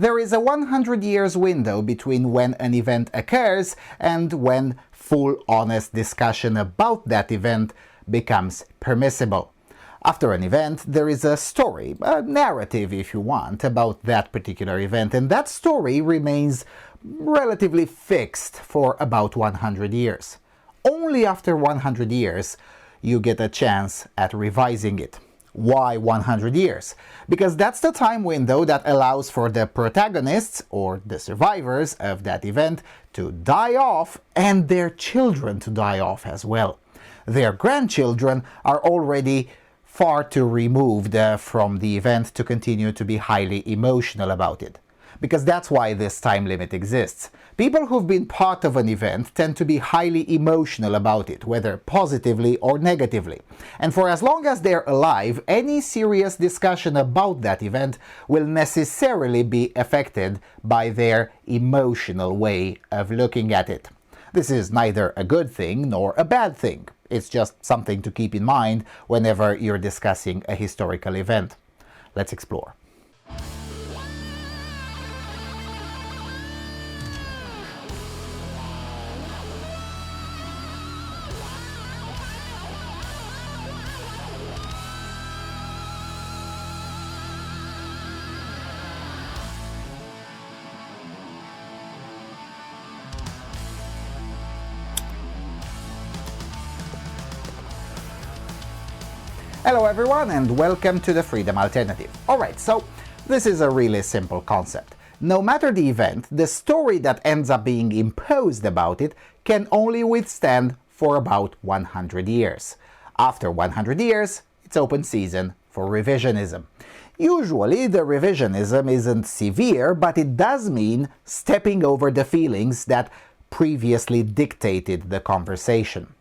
There is a 100 years window between when an event occurs and when full honest discussion about that event becomes permissible. After an event, there is a story, a narrative if you want, about that particular event, and that story remains relatively fixed for about 100 years. Only after 100 years you get a chance at revising it. Why 100 years? Because that's the time window that allows for the protagonists, or the survivors of that event, to die off and their children to die off as well. Their grandchildren are already far too removed from the event to continue to be highly emotional about it. Because that's why this time limit exists. People who've been part of an event tend to be highly emotional about it, whether positively or negatively. And for as long as they're alive, any serious discussion about that event will necessarily be affected by their emotional way of looking at it. This is neither a good thing nor a bad thing. It's just something to keep in mind whenever you're discussing a historical event. Let's explore. Hello everyone and welcome to the Freedom Alternative. Alright, so this is a really simple concept. No matter the event, the story that ends up being imposed about it can only withstand for about 100 years. After 100 years, it's open season for revisionism. Usually the revisionism isn't severe, but it does mean stepping over the feelings that previously dictated the conversation.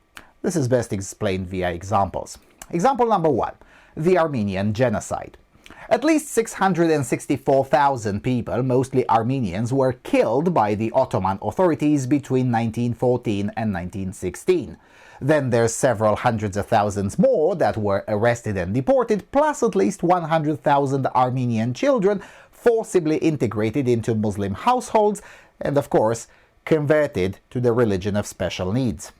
This is best explained via examples. Example number 1, the Armenian Genocide. At least 664,000 people, mostly Armenians, were killed by the Ottoman authorities between 1914 and 1916. Then there's several hundreds of thousands more that were arrested and deported, plus at least 100,000 Armenian children forcibly integrated into Muslim households and, of course, converted to the religion of special needs.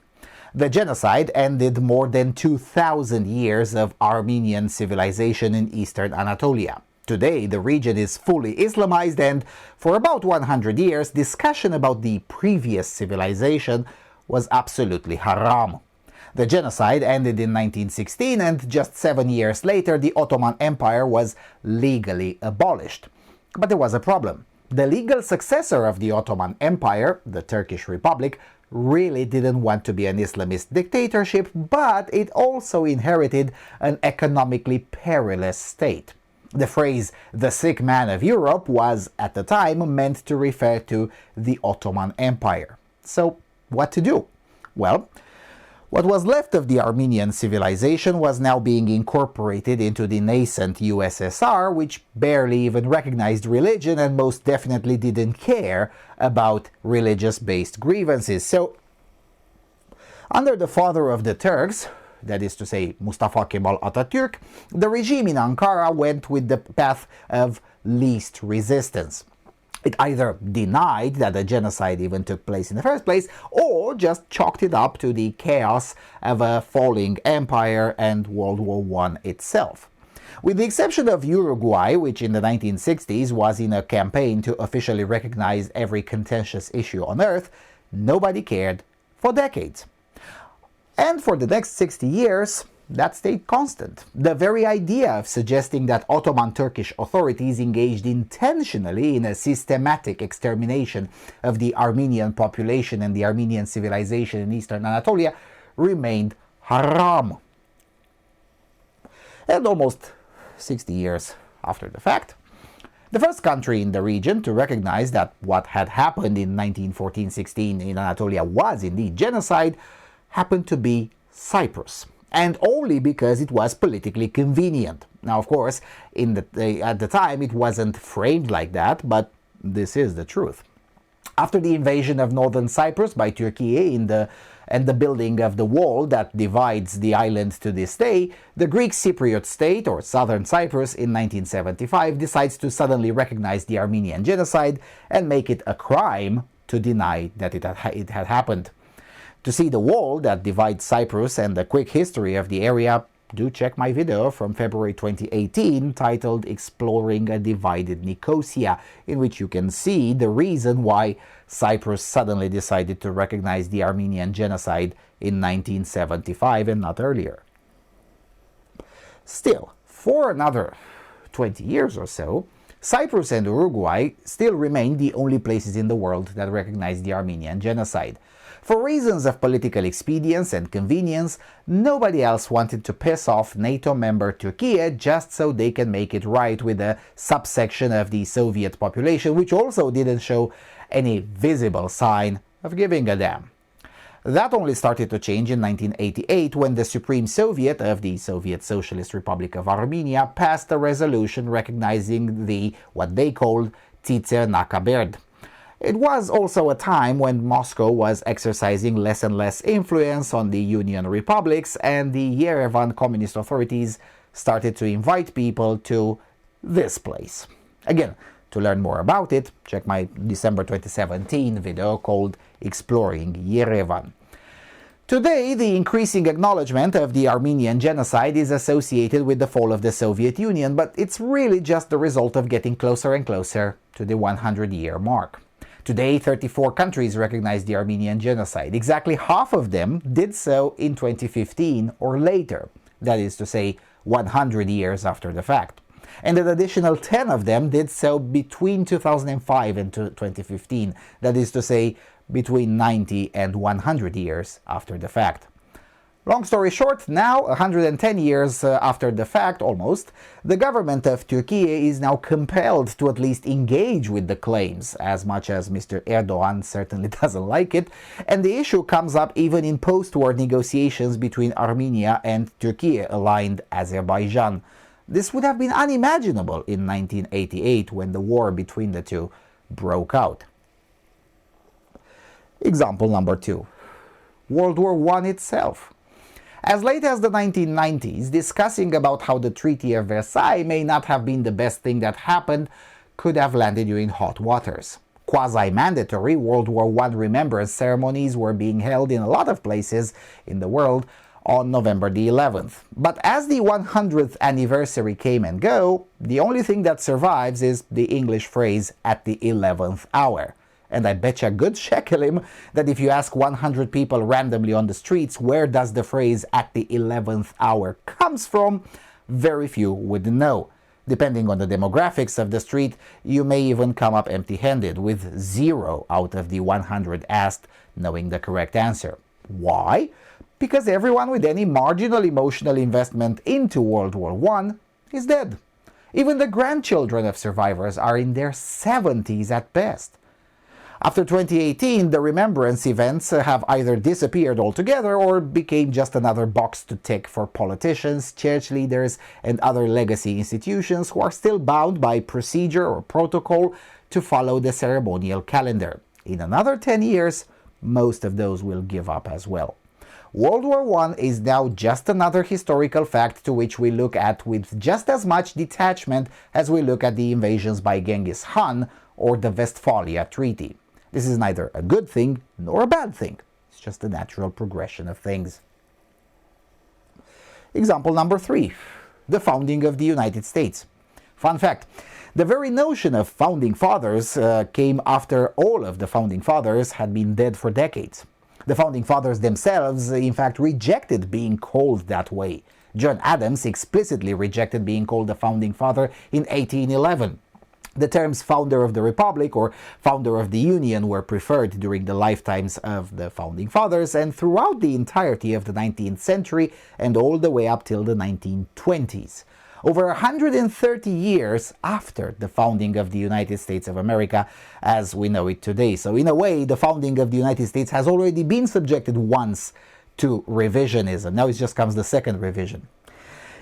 The genocide ended more than 2,000 years of Armenian civilization in eastern Anatolia. Today, the region is fully Islamized, and for about 100 years, discussion about the previous civilization was absolutely haram. The genocide ended in 1916, and just 7 years later, the Ottoman Empire was legally abolished. But there was a problem. The legal successor of the Ottoman Empire, the Turkish Republic, really didn't want to be an Islamist dictatorship, but it also inherited an economically perilous state. The phrase "the sick man of Europe" was, at the time, meant to refer to the Ottoman Empire. So, what to do? Well, what was left of the Armenian civilization was now being incorporated into the nascent USSR, which barely even recognized religion and most definitely didn't care about religious-based grievances. So, under the father of the Turks, that is to say Mustafa Kemal Atatürk, the regime in Ankara went with the path of least resistance. It either denied that the genocide even took place in the first place, or just chalked it up to the chaos of a falling empire and World War I itself. With the exception of Uruguay, which in the 1960s was in a campaign to officially recognize every contentious issue on Earth, nobody cared for decades. And for the next 60 years, that stayed constant. The very idea of suggesting that Ottoman Turkish authorities engaged intentionally in a systematic extermination of the Armenian population and the Armenian civilization in eastern Anatolia remained haram. And almost 60 years after the fact, the first country in the region to recognize that what had happened in 1914-16 in Anatolia was indeed genocide happened to be Cyprus. And only because it was politically convenient. Now, of course, at the time it wasn't framed like that, but this is the truth. After the invasion of northern Cyprus by Turkey in the and the building of the wall that divides the island to this day, the Greek Cypriot state, or Southern Cyprus, in 1975 decides to suddenly recognize the Armenian Genocide and make it a crime to deny that it had happened. To see the wall that divides Cyprus and the quick history of the area, do check my video from February 2018 titled Exploring a Divided Nicosia, in which you can see the reason why Cyprus suddenly decided to recognize the Armenian Genocide in 1975 and not earlier. Still, for another 20 years or so, Cyprus and Uruguay still remain the only places in the world that recognize the Armenian Genocide. For reasons of political expedience and convenience, nobody else wanted to piss off NATO member Turkey just so they can make it right with a subsection of the Soviet population, which also didn't show any visible sign of giving a damn. That only started to change in 1988 when the Supreme Soviet of the Soviet Socialist Republic of Armenia passed a resolution recognizing the, what they called, Tsitser Nakaberd. It was also a time when Moscow was exercising less and less influence on the Union republics, and the Yerevan communist authorities started to invite people to this place. Again, to learn more about it, check my December 2017 video called Exploring Yerevan. Today, the increasing acknowledgement of the Armenian Genocide is associated with the fall of the Soviet Union, but it's really just the result of getting closer and closer to the 100-year mark. Today, 34 countries recognize the Armenian Genocide. Exactly half of them did so in 2015 or later, that is to say, 100 years after the fact. And an additional 10 of them did so between 2005 and 2015, that is to say, between 90 and 100 years after the fact. Long story short, now, 110 years after the fact, almost, the government of Turkey is now compelled to at least engage with the claims, as much as Mr. Erdogan certainly doesn't like it, and the issue comes up even in post-war negotiations between Armenia and Turkey-aligned Azerbaijan. This would have been unimaginable in 1988 when the war between the two broke out. Example number 2. World War I itself. As late as the 1990s, discussing about how the Treaty of Versailles may not have been the best thing that happened could have landed you in hot waters. Quasi-mandatory World War I remembrance ceremonies were being held in a lot of places in the world on November the 11th. But as the 100th anniversary came and go, the only thing that survives is the English phrase, "at the 11th hour." And I bet you a good shekelim that if you ask 100 people randomly on the streets where does the phrase "at the 11th hour" comes from, very few would know. Depending on the demographics of the street, you may even come up empty-handed, with 0 out of the 100 asked knowing the correct answer. Why? Because everyone with any marginal emotional investment into World War I is dead. Even the grandchildren of survivors are in their 70s at best. After 2018, the remembrance events have either disappeared altogether or became just another box to tick for politicians, church leaders, and other legacy institutions who are still bound by procedure or protocol to follow the ceremonial calendar. In another 10 years, most of those will give up as well. World War I is now just another historical fact to which we look at with just as much detachment as we look at the invasions by Genghis Khan or the Westphalia Treaty. This is neither a good thing nor a bad thing. It's just a natural progression of things. Example number 3. The founding of the United States. Fun fact, the very notion of founding fathers came after all of the founding fathers had been dead for decades. The founding fathers themselves, in fact, rejected being called that way. John Adams explicitly rejected being called a founding father in 1811. The terms founder of the Republic or founder of the Union were preferred during the lifetimes of the founding fathers and throughout the entirety of the 19th century and all the way up till the 1920s. Over 130 years after the founding of the United States of America as we know it today. So in a way, the founding of the United States has already been subjected once to revisionism. Now it just comes the second revision.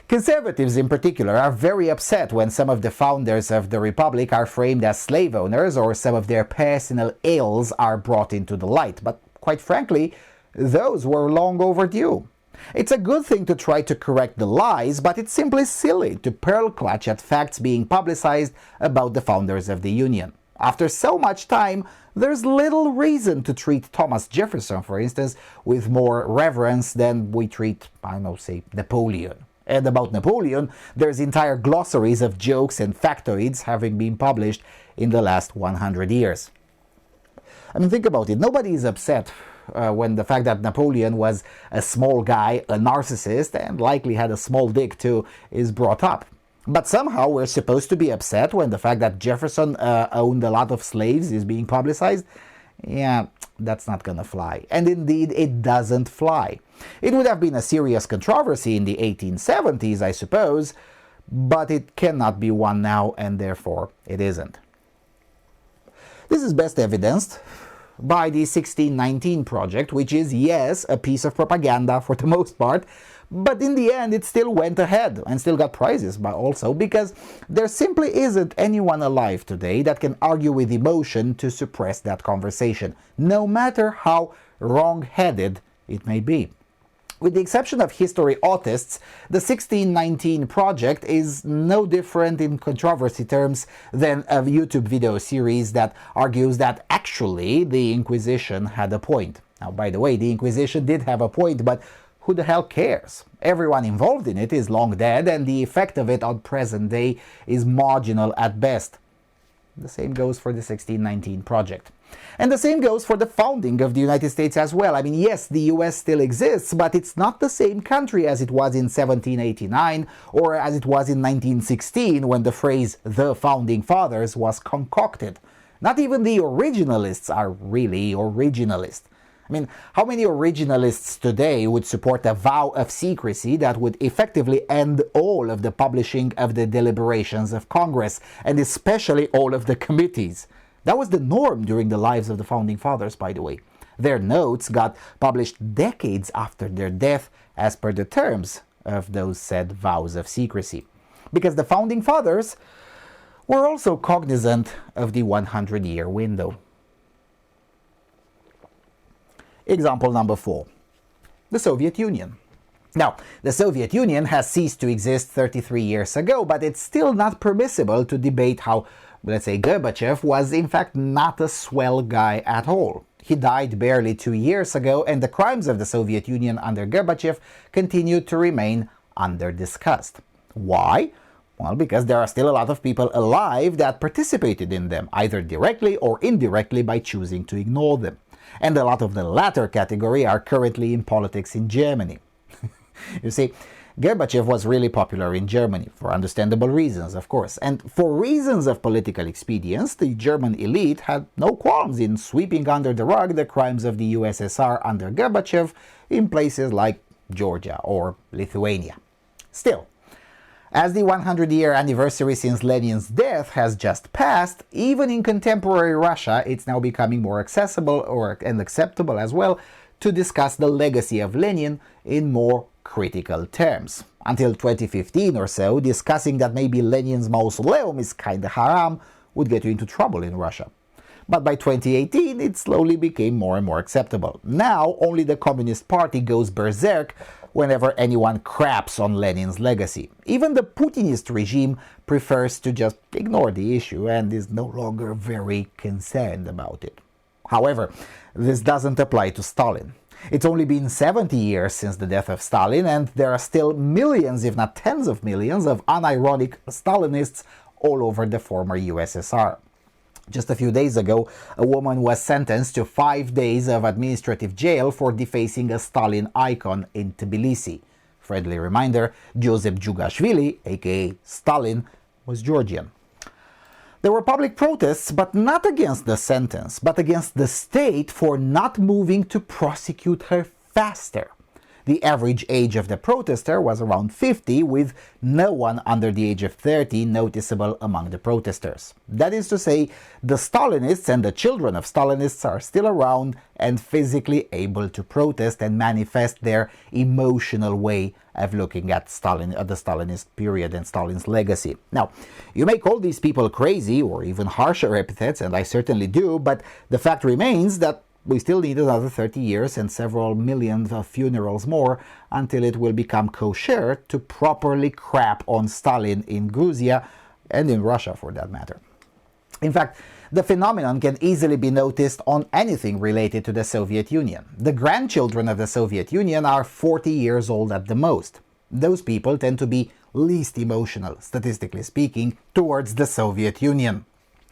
Conservatives in particular are very upset when some of the founders of the Republic are framed as slave owners or some of their personal ills are brought into the light. But quite frankly, those were long overdue. It's a good thing to try to correct the lies, but it's simply silly to pearl clutch at facts being publicized about the founders of the Union. After so much time, there's little reason to treat Thomas Jefferson, for instance, with more reverence than we treat, I don't know, say, Napoleon. And about Napoleon, there's entire glossaries of jokes and factoids having been published in the last 100 years. I mean, think about it. Nobody is upset when the fact that Napoleon was a small guy, a narcissist, and likely had a small dick too, is brought up. But somehow we're supposed to be upset when the fact that Jefferson owned a lot of slaves is being publicized. Yeah, that's not gonna fly. And indeed, it doesn't fly. It would have been a serious controversy in the 1870s, I suppose, but it cannot be one now, and therefore it isn't. This is best evidenced by the 1619 project, which is, yes, a piece of propaganda for the most part, but in the end it still went ahead and still got prizes, but also because there simply isn't anyone alive today that can argue with emotion to suppress that conversation, no matter how wrong-headed it may be. With the exception of history autists, the 1619 project is no different in controversy terms than a YouTube video series that argues that actually the Inquisition had a point. Now, by the way, the Inquisition did have a point, but who the hell cares? Everyone involved in it is long dead, and the effect of it on present day is marginal at best. The same goes for the 1619 project. And the same goes for the founding of the United States as well. I mean, yes, the US still exists, but it's not the same country as it was in 1789 or as it was in 1916 when the phrase "the Founding Fathers" was concocted. Not even the originalists are really originalist. I mean, how many originalists today would support a vow of secrecy that would effectively end all of the publishing of the deliberations of Congress, and especially all of the committees? That was the norm during the lives of the Founding Fathers, by the way. Their notes got published decades after their death as per the terms of those said vows of secrecy. Because the Founding Fathers were also cognizant of the 100-year window. Example number 4. The Soviet Union. Now, the Soviet Union has ceased to exist 33 years ago, but it's still not permissible to debate how, let's say, Gorbachev was in fact not a swell guy at all. He died barely 2 years ago, and the crimes of the Soviet Union under Gorbachev continued to remain under-discussed. Why? Well, because there are still a lot of people alive that participated in them, either directly or indirectly by choosing to ignore them. And a lot of the latter category are currently in politics in Germany. You see, Gorbachev was really popular in Germany, for understandable reasons, of course. And for reasons of political expedience, the German elite had no qualms in sweeping under the rug the crimes of the USSR under Gorbachev in places like Georgia or Lithuania. Still, as the 100-year anniversary since Lenin's death has just passed, even in contemporary Russia, it's now becoming more accessible and acceptable as well to discuss the legacy of Lenin in more critical terms. Until 2015 or so, discussing that maybe Lenin's mausoleum is kinda haram would get you into trouble in Russia. But by 2018, it slowly became more and more acceptable. Now, only the Communist Party goes berserk whenever anyone craps on Lenin's legacy. Even the Putinist regime prefers to just ignore the issue and is no longer very concerned about it. However, this doesn't apply to Stalin. It's only been 70 years since the death of Stalin, and there are still millions, if not tens of millions, of unironic Stalinists all over the former USSR. Just a few days ago, a woman was sentenced to 5 days of administrative jail for defacing a Stalin icon in Tbilisi. Friendly reminder, Joseph Djugashvili, aka Stalin, was Georgian. There were public protests, but not against the sentence, but against the state for not moving to prosecute her faster. The average age of the protester was around 50, with no one under the age of 30 noticeable among the protesters. That is to say, the Stalinists and the children of Stalinists are still around and physically able to protest and manifest their emotional way of looking at Stalin, the Stalinist period and Stalin's legacy. Now, you may call these people crazy or even harsher epithets, and I certainly do, but the fact remains that We still need another 30 years and several millions of funerals more until it will become kosher to properly crap on Stalin in Georgia and in Russia for that matter. In fact, the phenomenon can easily be noticed on anything related to the Soviet Union. The grandchildren of the Soviet Union are 40 years old at the most. Those people tend to be least emotional, statistically speaking, towards the Soviet Union.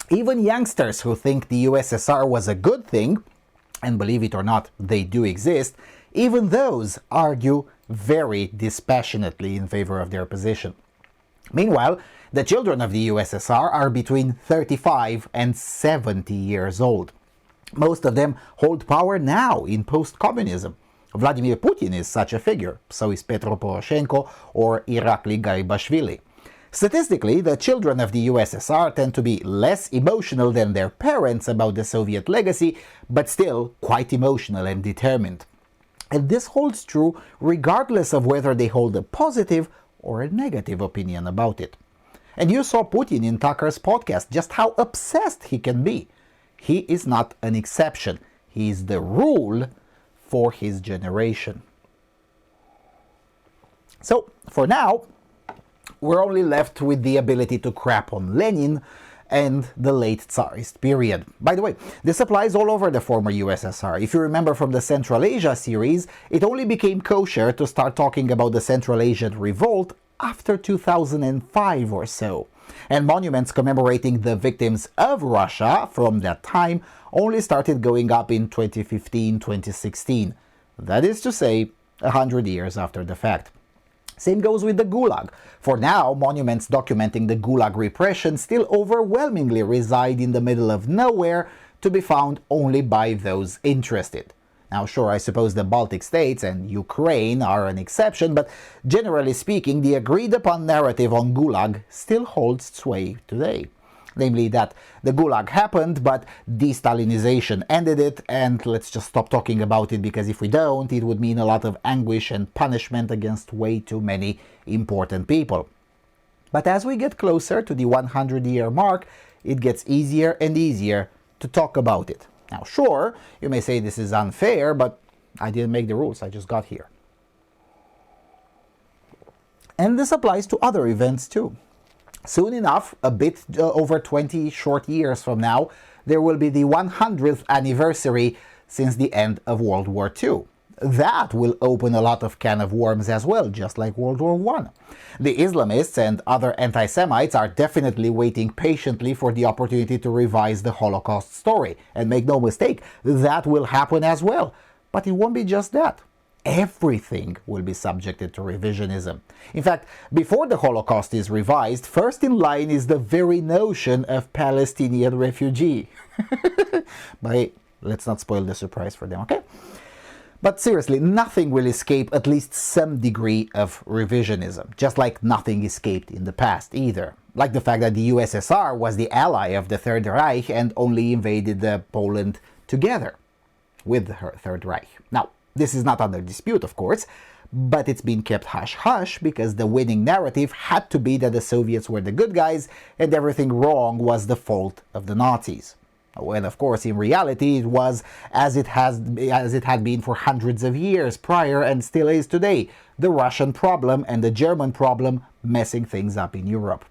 Even youngsters who think the USSR was a good thing, and believe it or not, they do exist, even those argue very dispassionately in favor of their position. Meanwhile, the children of the USSR are between 35 and 70 years old. Most of them hold power now in post-communism. Vladimir Putin is such a figure, so is Petro Poroshenko or Irakli Garibashvili. Statistically, the children of the USSR tend to be less emotional than their parents about the Soviet legacy, but still quite emotional and determined. And this holds true regardless of whether they hold a positive or a negative opinion about it. And you saw Putin in Tucker's podcast, just how obsessed he can be. He is not an exception. He is the rule for his generation. So, for now, we're only left with the ability to crap on Lenin and the late Tsarist period. By the way, this applies all over the former USSR. If you remember from the Central Asia series, it only became kosher to start talking about the Central Asian Revolt after 2005 or so. And monuments commemorating the victims of Russia from that time only started going up in 2015-2016. That is to say, 100 years after the fact. Same goes with the Gulag. For now, monuments documenting the Gulag repression still overwhelmingly reside in the middle of nowhere, to be found only by those interested. Now, sure, I suppose the Baltic states and Ukraine are an exception, but generally speaking, the agreed-upon narrative on Gulag still holds sway today. Namely that the Gulag happened, but de-Stalinization ended it, and let's just stop talking about it, because if we don't, it would mean a lot of anguish and punishment against way too many important people. But as we get closer to the 100-year mark, it gets easier and easier to talk about it. Now, sure, you may say this is unfair, but I didn't make the rules, I just got here. And this applies to other events too. Soon enough, a bit over 20 short years from now, there will be the 100th anniversary since the end of World War II. That will open a lot of can of worms as well, just like World War I. The Islamists and other anti-Semites are definitely waiting patiently for the opportunity to revise the Holocaust story. And make no mistake, that will happen as well. But it won't be just that. Everything will be subjected to revisionism. In fact, before the Holocaust is revised, first in line is the very notion of Palestinian refugee. But let's not spoil the surprise for them, okay? But seriously, nothing will escape at least some degree of revisionism, just like nothing escaped in the past either. Like the fact that the USSR was the ally of the Third Reich and only invaded Poland together with the Third Reich. Now, this is not under dispute, of course, but it's been kept hush-hush because the winning narrative had to be that the Soviets were the good guys and everything wrong was the fault of the Nazis. When, of course, in reality, it was as it had been for hundreds of years prior and still is today, the Russian problem and the German problem messing things up in Europe.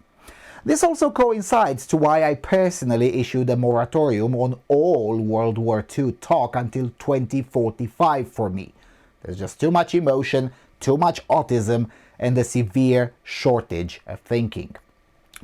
This also coincides to why I personally issued a moratorium on all World War II talk until 2045 for me. There's just too much emotion, too much autism, and a severe shortage of thinking.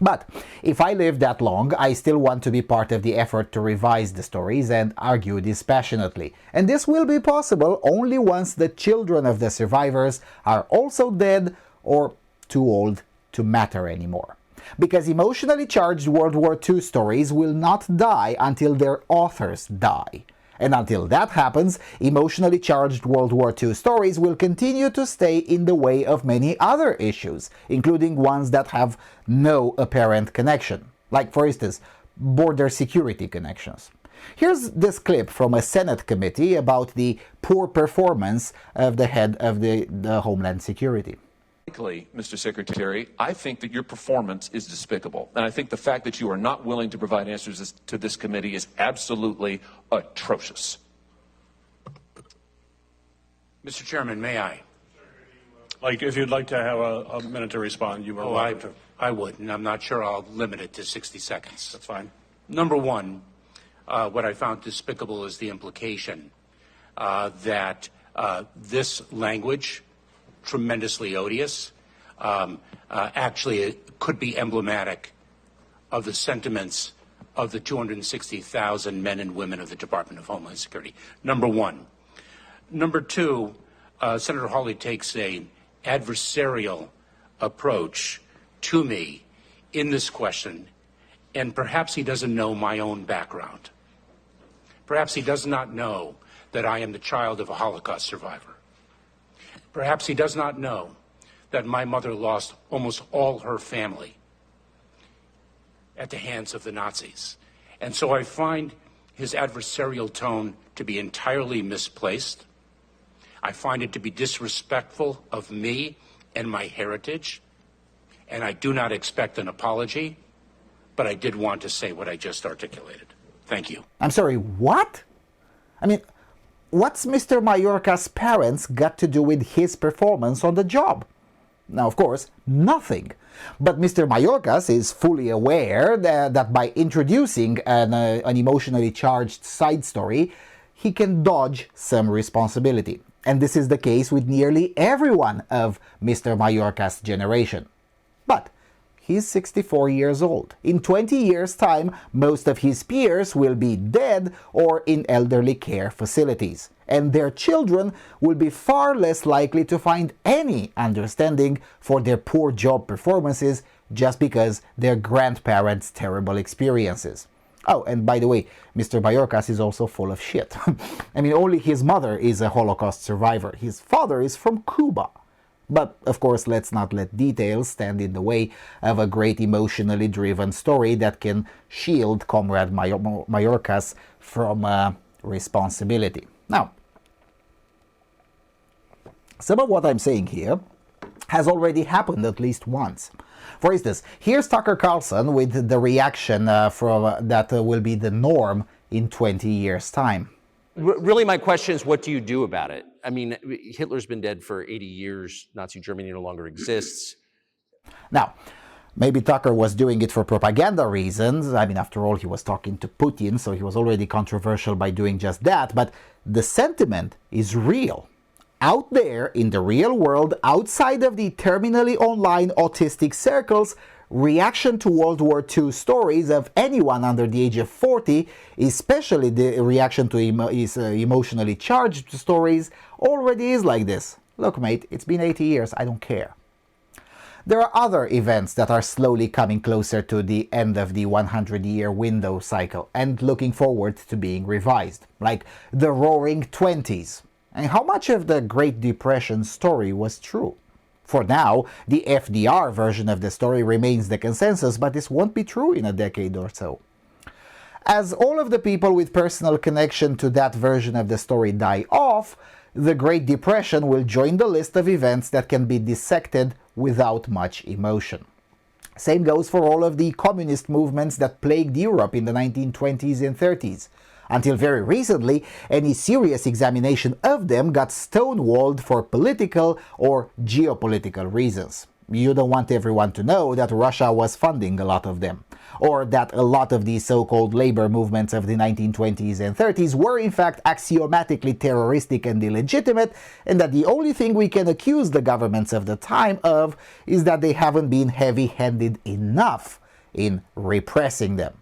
But if I live that long, I still want to be part of the effort to revise the stories and argue dispassionately. And this will be possible only once the children of the survivors are also dead or too old to matter anymore. Because emotionally charged World War II stories will not die until their authors die. And until that happens, emotionally charged World War II stories will continue to stay in the way of many other issues, including ones that have no apparent connection, like, for instance, border security connections. Here's this clip from a Senate committee about the poor performance of the head of the Homeland Security. Mr. Secretary, I think that your performance is despicable. And I think the fact that you are not willing to provide answers to this committee is absolutely atrocious. Mr. Chairman, may I? Like, if you'd like to have a minute to respond, you are welcome to. I would, and I'm not sure I'll limit it to 60 seconds. That's fine. Number one, what I found despicable is the implication that this language, tremendously odious, actually could be emblematic of the sentiments of the 260,000 men and women of the Department of Homeland Security. Number one. Number two, Senator Hawley takes an adversarial approach to me in this question, and perhaps he doesn't know my own background. Perhaps he does not know that I am the child of a Holocaust survivor. Perhaps he does not know that my mother lost almost all her family at the hands of the Nazis. And so I find his adversarial tone to be entirely misplaced. I find it to be disrespectful of me and my heritage, and I do not expect an apology, but I did want to say what I just articulated. Thank you. I'm sorry, what? I mean, what's Mr. Mayorkas' parents got to do with his performance on the job? Now, of course, nothing. But Mr. Mayorkas is fully aware that by introducing an emotionally charged side story, he can dodge some responsibility. And this is the case with nearly everyone of Mr. Mayorkas' generation. But he's 64 years old. In 20 years' time, most of his peers will be dead or in elderly care facilities. And their children will be far less likely to find any understanding for their poor job performances just because their grandparents' terrible experiences. Oh, and by the way, Mr. Mayorkas is also full of shit. I mean, only his mother is a Holocaust survivor. His father is from Cuba. But, of course, let's not let details stand in the way of a great emotionally driven story that can shield Comrade Mayorkas from responsibility. Now, some of what I'm saying here has already happened at least once. For instance, here's Tucker Carlson with the reaction that will be the norm in 20 years' time. Really, my question is, what do you do about it? I mean, Hitler's been dead for 80 years. Nazi Germany no longer exists. Now, maybe Tucker was doing it for propaganda reasons. I mean, after all, he was talking to Putin, so he was already controversial by doing just that. But the sentiment is real. Out there in the real world, outside of the terminally online autistic circles, reaction to World War II stories of anyone under the age of 40, especially the reaction to emotionally charged stories, already is like this. Look, mate, it's been 80 years, I don't care. There are other events that are slowly coming closer to the end of the 100-year window cycle and looking forward to being revised, like the Roaring Twenties. And how much of the Great Depression story was true? For now, the FDR version of the story remains the consensus, but this won't be true in a decade or so. As all of the people with personal connection to that version of the story die off, the Great Depression will join the list of events that can be dissected without much emotion. Same goes for all of the communist movements that plagued Europe in the 1920s and 30s. Until very recently, any serious examination of them got stonewalled for political or geopolitical reasons. You don't want everyone to know that Russia was funding a lot of them, or that a lot of these so-called labor movements of the 1920s and 30s were in fact axiomatically terroristic and illegitimate, and that the only thing we can accuse the governments of the time of is that they haven't been heavy-handed enough in repressing them.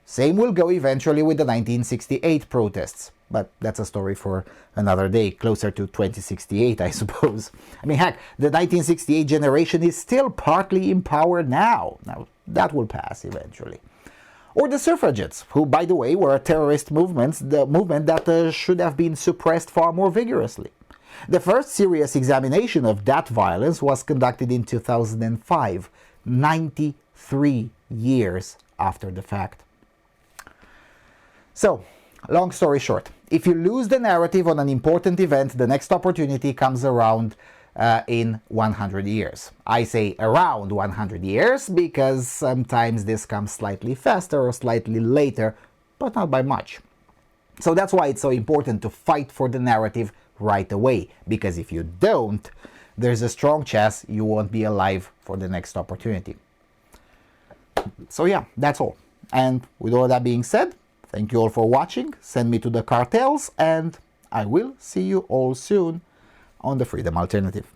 Same will go eventually with the 1968 protests, but that's a story for another day, closer to 2068, I suppose. I mean, heck, the 1968 generation is still partly in power now. Now, that will pass eventually. Or the suffragettes, who, by the way, were a terrorist movement that should have been suppressed far more vigorously. The first serious examination of that violence was conducted in 2005, 93 years after the fact. So, long story short, if you lose the narrative on an important event, the next opportunity comes around in 100 years. I say around 100 years because sometimes this comes slightly faster or slightly later, but not by much. So that's why it's so important to fight for the narrative right away, because if you don't, there's a strong chance you won't be alive for the next opportunity. So yeah, that's all. And with all that being said, thank you all for watching, send me to the cartels, and I will see you all soon on the Freedom Alternative.